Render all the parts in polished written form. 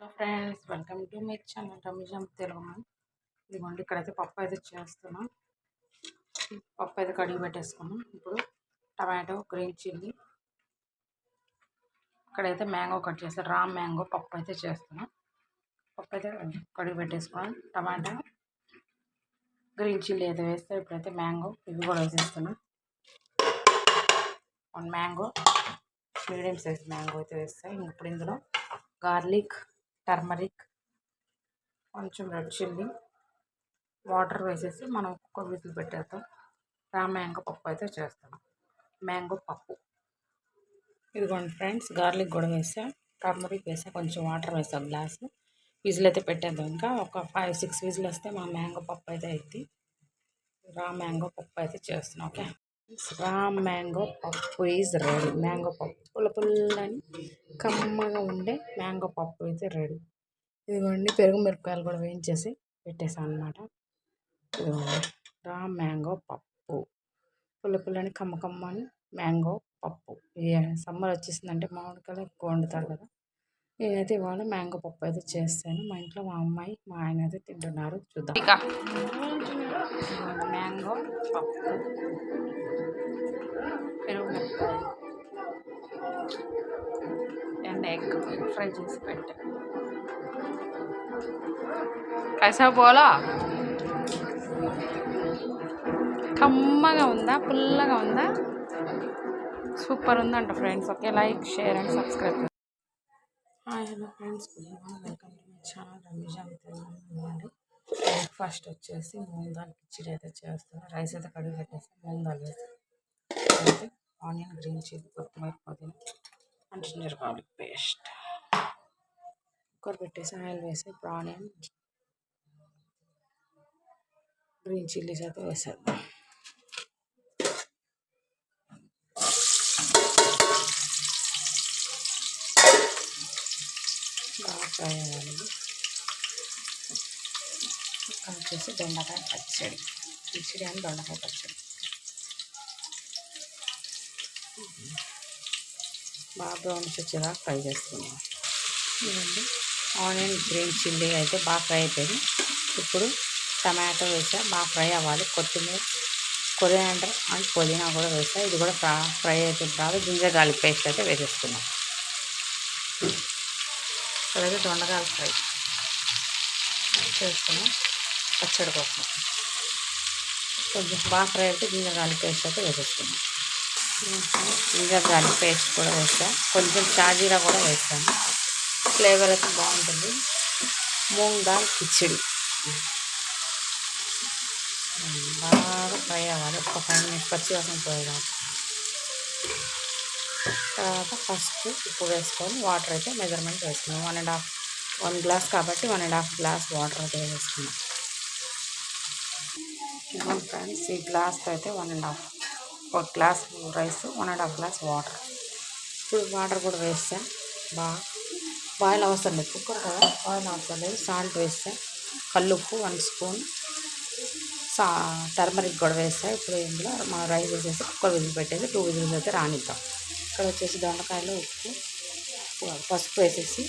Hello friends, welcome to my channel Ramesh Telugu. ఇదిగోండి, ఇక్కడైతే పప్పు అయితే చేస్తున్నాం. పప్పు అయితే కడిగి పెట్టేసుకున్నాం. ఇప్పుడు టమాటో, గ్రీన్ చిల్లీ, ఇక్కడైతే మ్యాంగో కట్ చేస్తాం. రా మ్యాంగో పప్పు అయితే చేస్తున్నాం. పప్పు అయితే కడిగి పెట్టేసుకున్నాం. టమాటా, గ్రీన్ చిల్లీ అయితే వేస్తే ఇప్పుడైతే మ్యాంగో ఇవి కూడా వేసేస్తున్నాం. 1 మ్యాంగో, మీడియం సైజ్ మ్యాంగో అయితే వేస్తాయి. ఇప్పుడు ఇందులో గార్లిక్, టర్మరిక్, కొంచెం రెడ్ చిల్లీ, వాటర్ వేసేసి మనం కుక్కర్ విజిల్ పెట్టేస్తాం. రా మ్యాంగో పప్పు అయితే చేస్తాం. మ్యాంగో పప్పు. ఇదిగోండి ఫ్రెండ్స్, గార్లిక్ కూడా వేసా, టర్మరిక్ వేసా, కొంచెం వాటర్ వేసాం గ్లాసు. విజిల్ అయితే పెట్టేద్దాం. ఇంకా ఒక 5-6 విజిల్ వస్తే మా మ్యాంగో పప్పు అయితే అయింది. రా మ్యాంగో పప్పు అయితే చేస్తున్నాం. ఓకే, రా మ్యాంగో పప్పు ఈజ్ రెడీ. మ్యాంగో పప్పు పుల్లపుల్లని కమ్మగా ఉండే మ్యాంగో పప్పు అయితే రెడీ. ఇదిగోండి, పెరుగు మిరపకాయలు కూడా వేయించేసి పెట్టేసాను అనమాట. ఇదిగోండి, రా మ్యాంగో పప్పు పుల్లపుల్లని కమ్మకమ్మని మ్యాంగో పప్పు. సమ్మర్ వచ్చేసిందంటే మామిడికాయలు ఎక్కువ వండుతారు కదా. నేనైతే ఇవాళ మ్యాంగో పప్పు అయితే చేస్తాను. మా ఇంట్లో మా అమ్మాయి, మా ఆయన అయితే తింటున్నారు. చూద్దాం. మ్యాంగో పప్పు, పెరుగు మిరపకాయలు అండ్ ఎగ్ ఫ్రై చేసి పెట్టాను. కైసా పోలా కమ్మగా ఉందా, పుల్లగా ఉందా, సూపర్ ఉందంట friends. Okay, like, share and subscribe. Hi, hello friends, welcome to my channel Ramesh Telugu. Breakfast వచ్చేసి మూంగ్ దాల్ కిచిడి అయితే చేస్తాను. రైస్ అయితే కడిగి పెట్టేసి మూంగ్ దాల్ వేసి అయితే ఆనియన్, గ్రీన్ చిల్లీ, కొత్తిమీర, పుదీనా and ginger garlic paste cooker పెట్టేసి ఆయిల్ వేసి ఇప్పుడు ఆనియన్, గ్రీన్ చిల్లీస్ అయితే వేసేద్దాం. బాగా ఫ్రై అవ్వాలి. వచ్చేసి దొండకాయ పచ్చడి, కిచిడి అని దొండకాయ పచ్చడి బాగా బ్రౌన్స్ వచ్చేదాకా ఫ్రై చేసుకున్నాం. ఇదండి, ఆనియన్, గ్రీన్ చిల్లీ అయితే బాగా ఫ్రై అయిపోయింది. ఇప్పుడు టమాటో వేసా, బాగా ఫ్రై అవ్వాలి. కొత్తిమీర, కొరియాండర్ అండ్ పుదీనా కూడా వేసా. ఇది కూడా ఫ్రై అయిపోయిన తర్వాత జింజర్ గార్లిక్ పేస్ట్ అయితే వేసేసుకున్నాం. ఇక్కడైతే దొండకాయలు ఫ్రై చేసుకున్నాం పచ్చడి కోసం. కొంచెం బాగా ఫ్రై అయితే జింజర్ గార్లిక్ పేస్ట్ అయితే వేసేసుకున్నాం. జింజర్ గార్లిక్ పేస్ట్ కూడా వేస్తాను. కొంచెం షాజీరా కూడా వేస్తాను. ఫ్లేవర్ అయితే బాగుంటుంది. మూంగ్ దాల్ కిచిడి బాగా ఫ్రై అవ్వాలి. ఒక 5 మినిట్స్ పచ్చి వాసన పోయేదాకా. తర్వాత ఫస్ట్ ఉప్పు వేసుకొని వాటర్ అయితే మెజర్మెంట్ వేసుకున్నాం. 1 గ్లాస్ కాబట్టి 1.5 గ్లాస్ వాటర్ అయితే వేసుకున్నాం. ఇదిగోండి ఫ్రెండ్స్, ఈ గ్లాస్తో అయితే 1 గ్లాస్ రైస్, 1.5 గ్లాస్ వాటర్. ఇప్పుడు వాటర్ కూడా వేస్తా. బాయిల్ అవసరం లేదు, కుక్కర్ కదా, బాయిల్ అవసరం లేదు. సాల్ట్ వేస్తా, కల్లుప్పు 1 స్పూన్, టర్మరిక్ కూడా వేస్తా. ఇప్పుడు ఇందులో మా రైస్ వేసేసి కుక్కర్ విజిల్ పెట్టేసి 2 విజిల్స్ అయితే రానిద్దాం. ఇక్కడ వచ్చేసి దొండకాయలు, ఉప్పు, పసుపు వేసేసి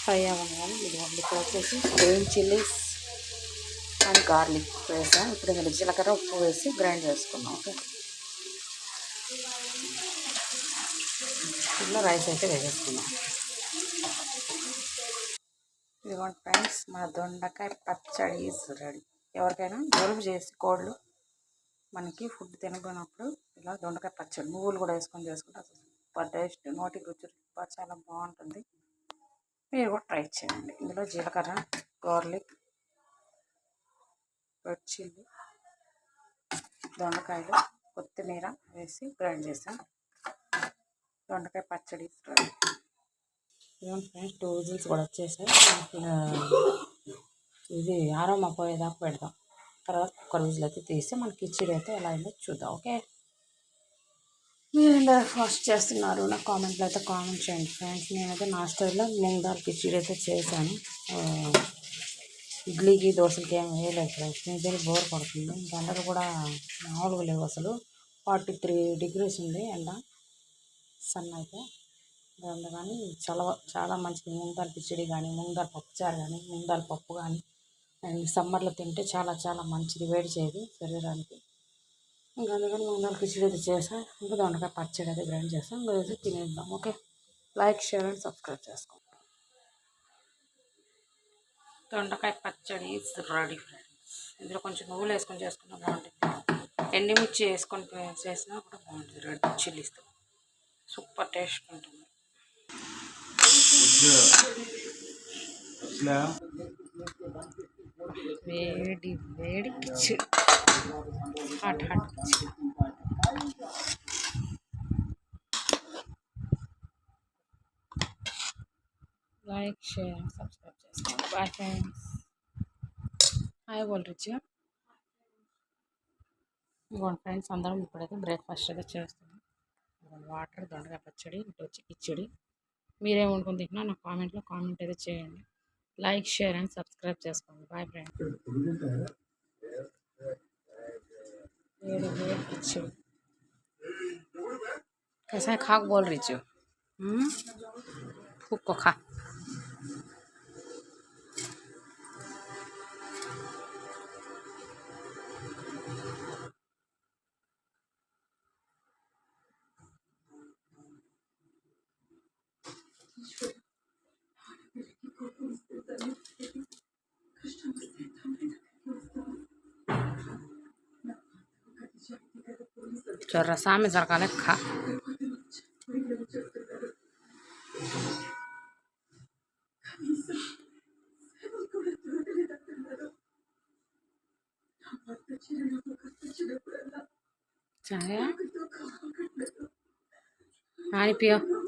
ఫ్రై అవ్వాలి. ఇదిగోండి, ఇక్కడ వచ్చేసి గ్రీన్ చిల్లీస్ అండ్ గార్లిక్ వేసాం. ఇప్పుడు ఇందులో జీలకర్ర, ఉప్పు వేసి గ్రైండ్ చేసుకున్నాం. ఓకే, ఇందులో రైస్ అయితే వేసేసుకున్నాం. ఇదిగోండి ఫ్రెండ్స్, మన దొండకాయ పచ్చడి ఈజ్ రెడీ. ఎవరికైనా జలుబు చేసి కోళ్ళు మనకి ఫుడ్ తినకపోయినప్పుడు ఇలా దొండకాయ పచ్చడి నువ్వులు కూడా వేసుకొని చేసుకుంటే సూపర్ టేస్ట్, నోటికి రుచి చాలా బాగుంటుంది. మీరు కూడా ట్రై చేయండి. ఇందులో జీలకర్ర, గార్లిక్, రెడ్ చిల్లీ, దొండకాయలు, కొత్తిమీర వేసి గ్రైండ్ చేసాం. దొండకాయ పచ్చడి రెడీ. ఇదిగోండి ఫ్రెండ్స్, 2 విజిల్స్ కూడా వచ్చేసాయి. ఇది ఆరోమా పోయేదాకా పెడదాం. తర్వాత కుక్కర్ విజిల్ అయితే తీసి మన కిచిడి అయితే ఎలా అయిందో చూద్దాం. ఓకే, మీరు బ్రేక్ఫాస్ట్ చేస్తున్నారు, నాకు కామెంట్లో అయితే కామెంట్ చేయండి ఫ్రెండ్స్. నేనైతే నాస్టాలో మూంగ్ దాల్ కిచిడి అయితే చేశాను. ఇడ్లీకి, దోశలకి ఏం వేయలేదు ఫ్రెండ్స్. నేను బోర్ పడుతుంది. ఇంకా ఎండలు కూడా మామూలుగా లేవు అసలు. 43 degrees ఉంది ఎండ. సన్ అయితే అందుకని చాలా చాలా మంచిది. మూంగ్ దాల్ కిచిడి కానీ, మూంగ్ దాల్ పప్పుచారు కానీ, మూంగ్ దాల్ పప్పు కానీ అండ్ సమ్మర్లో తింటే చాలా చాలా మంచిది, వేడి చేయదు శరీరానికి. ఇంకా అందుకని మూంగ్ దాల్ కిచిడి అయితే చేసాను. ఇంకా దొండకాయ పచ్చడి అయితే గ్రైండ్ చేస్తాం. ఇంకా వేసి తినేద్దాం. Okay, like share and subscribe చేసుకోండి. దొండకాయ పచ్చడి ఈజ్ రెడీ ఫ్రెండ్స్. ఇందులో కొంచెం నువ్వులు వేసుకొని చేసుకున్నా బాగుంటుంది. ఎండుమిర్చి వేసుకొని చేసినా కూడా బాగుంటుంది. రెడ్ చిల్లీస్తో సూపర్ టేస్ట్ ఉంటుంది. వేడి వేడి khichdi, hot hot khichdi. Like share subscribe చేసుకోండి. Bye friends. హాయ్ బోల్ రిచ్గా. ఇంకోండి ఫ్రెండ్స్, అందరం ఇప్పుడైతే బ్రేక్ఫాస్ట్ అయితే చేస్తున్నాం. వాటర్, దొండకాయ పచ్చడి, ఇటు వచ్చి కిచిడి. మీరేమనుకుని తింటున్నా నాకు కామెంట్లో కామెంట్ అయితే చేయండి. లైక్ షేర్ అండ్ సబ్స్క్రైబ్ చేసుకోండి. Bye friends. వేడి వేడి కిచిడి कैसा है, खाक बोल रही थी। फूक को खा। जो रसा में सरकाले खा। चाहे पानी पियो।